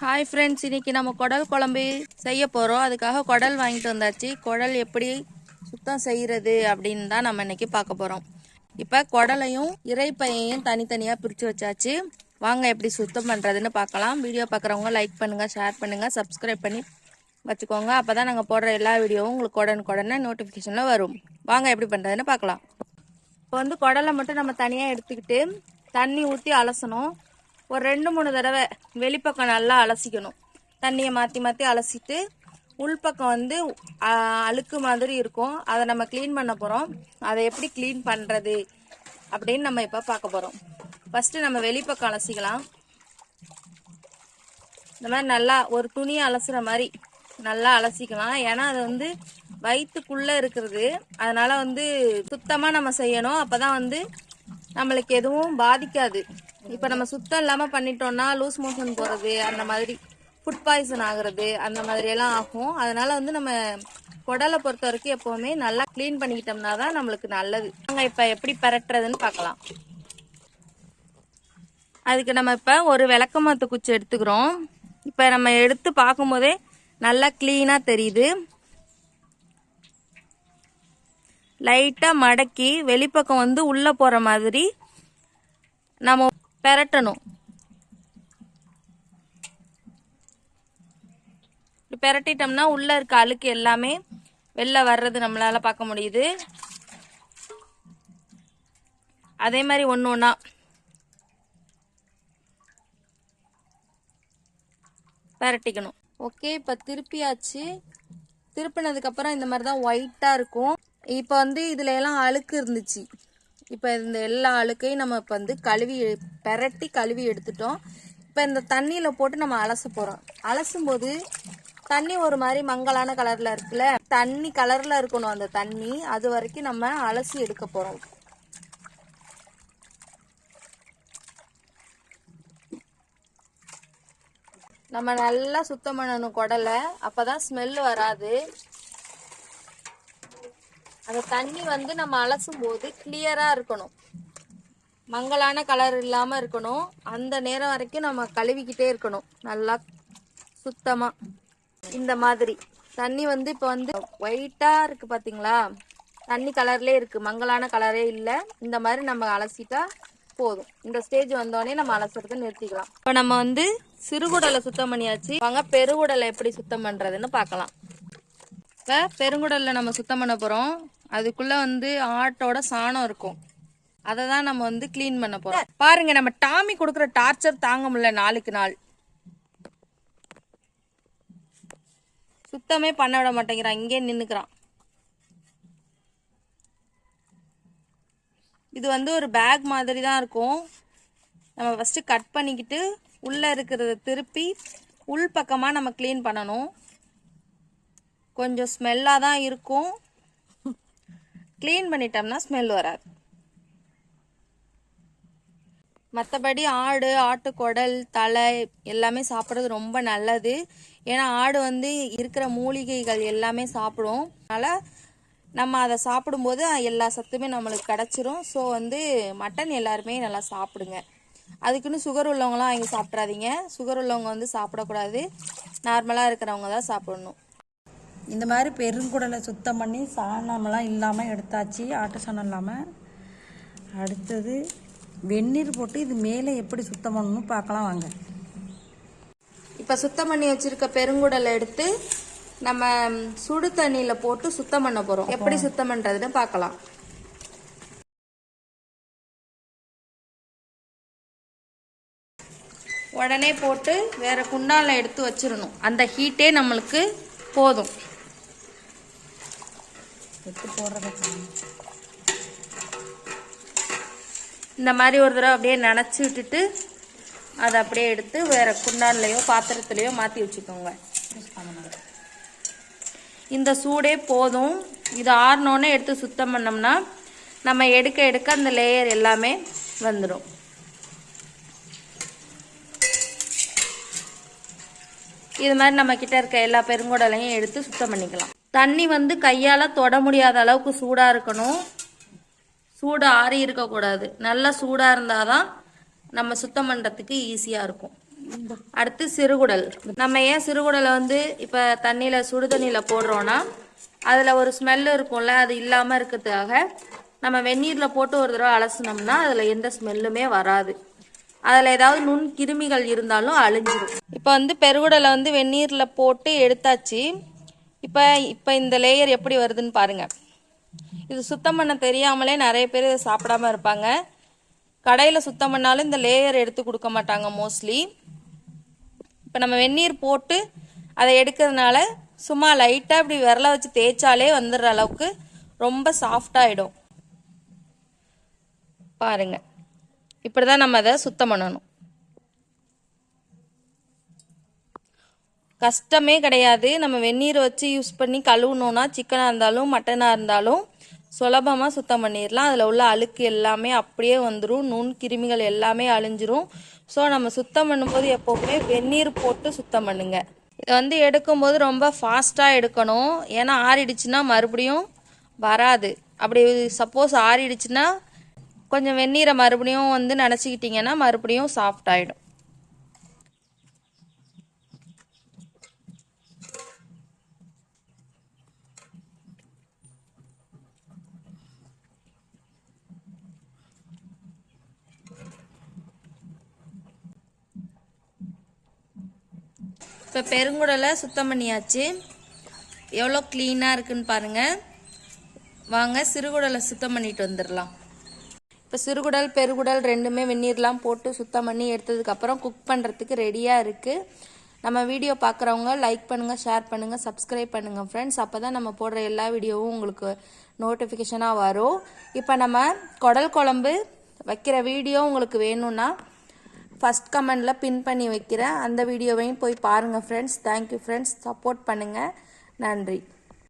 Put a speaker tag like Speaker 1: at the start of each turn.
Speaker 1: Hi friends, இன்றைக்கி நம்ம குடல் குழம்பு செய்ய போகிறோம். அதுக்காக குடல் வாங்கிட்டு வந்தாச்சு. குடல் எப்படி சுத்தம் செய்கிறது அப்படின்னு தான் நம்ம இன்றைக்கி பார்க்க போகிறோம். இப்போ குடலையும் இறைப்பையையும் தனித்தனியாக பிரித்து வச்சாச்சு. வாங்க எப்படி சுத்தம் பண்ணுறதுன்னு பார்க்கலாம். வீடியோ பார்க்குறவங்க லைக் பண்ணுங்கள், ஷேர் பண்ணுங்கள், சப்ஸ்கிரைப் பண்ணி வச்சுக்கோங்க. அப்போ தான் நாங்கள் போடுற எல்லா வீடியோவும் உங்களுக்கு உடனுக்குடனே நோட்டிஃபிகேஷனில் வரும். வாங்க எப்படி பண்ணுறதுன்னு பார்க்கலாம். இப்போ வந்து குடலை மட்டும் நம்ம தனியாக எடுத்துக்கிட்டு தண்ணி ஊற்றி அலசணும். ஒரு 2-3 தடவை வெளிப்பக்கம் நல்லா அலசிக்கணும். தண்ணியை மாற்றி மாற்றி அலசிட்டு உள்பக்கம் வந்து அழுக்கு மாதிரி இருக்கும். அதை நம்ம க்ளீன் பண்ண போகிறோம். அதை எப்படி க்ளீன் பண்ணுறது அப்படின்னு நம்ம இப்போ பார்க்க போகிறோம். ஃபஸ்ட்டு நம்ம வெளிப்பக்கம் அலசிக்கலாம். இந்த மாதிரி நல்லா ஒரு துணியை அலசுகிற மாதிரி நல்லா அலசிக்கலாம். ஏன்னா அது வந்து வயிற்றுக்குள்ளே இருக்கிறது. அதனால் வந்து சுத்தமாக நம்ம செய்யணும். அப்போ தான் வந்து நம்மளுக்கு எதுவும் பாதிக்காது. இப்போ நம்ம சுத்தம் இல்லாமல் பண்ணிட்டோம்னா லூஸ் மோஷன் போகிறது, அந்த மாதிரி ஃபுட் பாய்சன் ஆகுறது, அந்த மாதிரியெல்லாம் ஆகும். அதனால் வந்து நம்ம குடலை பொறுத்த வரைக்கும் எப்போவுமே நல்லா க்ளீன் பண்ணிக்கிட்டோம்னா தான் நம்மளுக்கு நல்லது. நாங்கள் இப்போ எப்படி பரட்டுறதுன்னு பார்க்கலாம். அதுக்கு நம்ம இப்போ ஒரு விளக்கமாத்து குச்சி எடுத்துக்கிறோம். இப்போ நம்ம எடுத்து பார்க்கும்போதே நல்லா க்ளீனாக தெரியுது. லைட்டாக மடக்கி வெளிப்பக்கம் வந்து உள்ளே போகிற மாதிரி நம்ம பெரட்டணும். பெரட்டிட்டோம்னா உள்ள இருக்க அழுக்கு எல்லாமே வெளில வர்றது நம்மளால பார்க்க முடியுது. அதே மாதிரி ஒன்று ஒன்றா பெரட்டிக்கணும். ஓகே, இப்போ திருப்பியாச்சு. திருப்பினதுக்கப்புறம் இந்த மாதிரி தான் ஒயிட்டாக இருக்கும். இப்போ வந்து இதுல எல்லாம் அழுக்கு இருந்துச்சு. இப்போ இந்த எல்லா அழுக்கையும் நம்ம இப்போ வந்து பெரட்டி கழுவி எடுத்துட்டோம். இப்போ இந்த தண்ணியில் போட்டு நம்ம அலச போகிறோம். அலசும் போது தண்ணி ஒரு மாதிரி மங்கலான கலரில் இருக்குல்ல, தண்ணி கலரில் இருக்கணும் அந்த தண்ணி. அது வரைக்கும் நம்ம அலசி எடுக்க போகிறோம். நம்ம நல்லா சுத்தம் பண்ணணும் குடலை. அப்போ தான் ஸ்மெல் வராது. அந்த தண்ணி வந்து நம்ம அலசும் போது கிளியரா இருக்கணும், மங்கலான கலர் இல்லாம இருக்கணும். அந்த நேரம் வரைக்கும் நம்ம கழுவிக்கிட்டே இருக்கணும் நல்லா சுத்தமா. இந்த மாதிரி தண்ணி வந்து இப்போ வந்து ஒயிட்டா இருக்கு பாத்தீங்களா, தண்ணி கலர்லயே இருக்கு, மங்கலான கலரே இல்லை. இந்த மாதிரி நம்ம அலசிட்டா போதும். இந்த ஸ்டேஜ் வந்தோடனே நம்ம அலசுறதை நிறுத்திக்கலாம். இப்போ நம்ம வந்து சிறுகுடலை சுத்தம் பண்ணியாச்சு. வாங்க பெருகுடலை எப்படி சுத்தம் பண்றதுன்னு பார்க்கலாம். இப்போ பெருங்குடலில் நம்ம சுத்தம் பண்ண போகிறோம். அதுக்குள்ளே வந்து ஆட்டோட சாணம் இருக்கும். அதை தான் நம்ம வந்து க்ளீன் பண்ண போகிறோம். பாருங்க, நம்ம டாமி கொடுக்குற டார்ச்சர் தாங்க முடியல. நாளுக்கு நாள் சுத்தமே பண்ண விட மாட்டேங்கிறான். இங்கே நின்றுக்கிறான். இது வந்து ஒரு பேக் மாதிரி தான் இருக்கும். நம்ம ஃபஸ்ட்டு கட் பண்ணிக்கிட்டு உள்ளே இருக்கிறத திருப்பி உள் பக்கமாக நம்ம க்ளீன் பண்ணணும். கொஞ்சம் ஸ்மெல்லாக தான் இருக்கும். க்ளீன் பண்ணிட்டோம்னா ஸ்மெல் வராது. மற்றபடி ஆட்டுக்குடல், தலை எல்லாமே சாப்பிட்றது ரொம்ப நல்லது. ஏன்னா ஆடு வந்து இருக்கிற மூலிகைகள் எல்லாமே சாப்பிடும். அதனால் நம்ம அதை சாப்பிடும்போது எல்லா சத்துமே நம்மளுக்கு கிடச்சிரும். ஸோ வந்து மட்டன் எல்லாருமே நல்லா சாப்பிடுங்க. அதுக்குன்னு சுகர் உள்ளவங்களாம் வாங்கி சாப்பிட்றாதீங்க. சுகர் உள்ளவங்க வந்து சாப்பிடக்கூடாது. நார்மலாக இருக்கிறவங்க தான் சாப்பிடணும்.
Speaker 2: இந்த மாதிரி பெருங்குடலை சுத்தம் பண்ணி சாணமெல்லாம் இல்லாமல் எடுத்தாச்சு, ஆட்டு சாணம் இல்லாமல். அடுத்தது வெந்நீர் போட்டு இது மேலே எப்படி சுத்தம் பண்ணணும்னு பார்க்கலாம் வாங்க.
Speaker 1: இப்போ சுத்தம் பண்ணி வச்சுருக்க பெருங்குடலை எடுத்து நம்ம சுடு தண்ணியில் போட்டு சுத்தம் பண்ண போகிறோம். எப்படி சுத்தம் பண்ணுறதுன்னு பார்க்கலாம். உடனே போட்டு வேற குண்டால எடுத்து வச்சிடணும். அந்த ஹீட்டே நம்மளுக்கு போதும். இந்த மாதிரி ஒரு தடவை அப்படியே நனைச்சி விட்டுட்டு அதை அப்படியே எடுத்து வேற குண்டான்லையோ பாத்திரத்துலையோ மாற்றி வச்சுக்கோங்க. இந்த சூடே போதும். இது ஆறினோன்னே எடுத்து சுத்தம் பண்ணோம்னா நம்ம எடுக்க அந்த லேயர் எல்லாமே வந்துடும். இது மாதிரி நம்ம கிட்ட இருக்க எல்லா பெருங்குடலையும் எடுத்து சுத்தம் பண்ணிக்கலாம். தண்ணி வந்து கையால் தொட முடியாத அளவுக்கு சூடாக இருக்கணும். சூடு ஆறி இருக்கக்கூடாது. நல்லா சூடாக இருந்தால் தான் நம்ம சுத்தம் பண்ணுறதுக்கு ஈஸியாக இருக்கும். அடுத்து சிறுகுடல். நம்ம ஏன் சிறுகுடலை வந்து இப்போ தண்ணியில் சுடு தண்ணியில் போடுறோன்னா அதில் ஒரு ஸ்மெல் இருக்கும்ல, அது இல்லாமல் இருக்கிறதுக்காக நம்ம வெந்நீரில் போட்டு ஒரு தடவை அலசினோம்னா அதில் எந்த ஸ்மெல்லுமே வராது. அதில் ஏதாவது நுண் கிருமிகள் இருந்தாலும் அழிஞ்சிடும். இப்போ வந்து பெருகுடலை வந்து வெந்நீரில் போட்டு எடுத்தாச்சு. இப்போ இந்த லேயர் எப்படி வருதுன்னு பாருங்கள். இது சுத்தம் பண்ண தெரியாமலே நிறைய பேர் இதை சாப்பிடாம இருப்பாங்க. கடையில் சுத்தம் பண்ணாலும் இந்த லேயர் எடுத்து கொடுக்க மாட்டாங்க மோஸ்ட்லி. இப்போ நம்ம வெந்நீர் போட்டு அதை எடுக்கிறதுனால சும்மா லைட்டாக இப்படி விரலை வச்சு தேய்ச்சாலே வந்துடுற அளவுக்கு ரொம்ப சாஃப்டாகிடும். பாருங்க, இப்படி தான் நம்ம அதை சுத்தம் பண்ணணும். கஷ்டமே கிடையாது. நம்ம வெந்நீர் வச்சு யூஸ் பண்ணி கழுவுனோன்னா சிக்கனாக இருந்தாலும் மட்டனாக இருந்தாலும் சுலபமாக சுத்தம் பண்ணிடலாம். அதில் உள்ள அழுக்கு எல்லாமே அப்படியே வந்துடும், நுண் கிருமிகள் எல்லாமே அழிஞ்சிரும். ஸோ நம்ம சுத்தம் பண்ணும்போது எப்போவுமே வெந்நீர் போட்டு சுத்தம் பண்ணுங்க. இதை வந்து எடுக்கும்போது ரொம்ப ஃபாஸ்ட்டாக எடுக்கணும், ஏன்னா ஆறிடுச்சுன்னா மறுபடியும் வராது. அப்படி சப்போஸ் ஆறிடுச்சுன்னா கொஞ்சம் வெந்நீரை மறுபடியும் வந்து நினச்சிக்கிட்டிங்கன்னா மறுபடியும் சாஃப்ட் ஆகிடும். இப்போ பெருங்குடலை சுத்தம் பண்ணியாச்சு. எவ்வளோ க்ளீனாக இருக்குன்னு பாருங்கள். வாங்க சிறுகுடலை சுத்தம் பண்ணிட்டு வந்துடலாம். இப்போ சிறுகுடல் பெருகுடல் ரெண்டுமே வெந்நீர்லாம் போட்டு சுத்தம் பண்ணி எடுத்ததுக்கப்புறம் குக் பண்ணுறதுக்கு ரெடியாக இருக்குது. நம்ம வீடியோ பார்க்குறவங்க லைக் பண்ணுங்கள், ஷேர் பண்ணுங்கள், சப்ஸ்கிரைப் பண்ணுங்கள் ஃப்ரெண்ட்ஸ். அப்போ தான் நம்ம போடுற எல்லா வீடியோவும் உங்களுக்கு நோட்டிஃபிகேஷனாக வரும். இப்போ நம்ம குடல் குழம்பு வைக்கிற வீடியோ உங்களுக்கு வேணும்னா ஃபஸ்ட் கமெண்டில் பின் பண்ணி வைக்கிறேன். அந்த வீடியோவையும் போய் பாருங்கள் ஃப்ரெண்ட்ஸ். தேங்க்யூ ஃப்ரெண்ட்ஸ், சப்போர்ட் பண்ணுங்கள். நன்றி.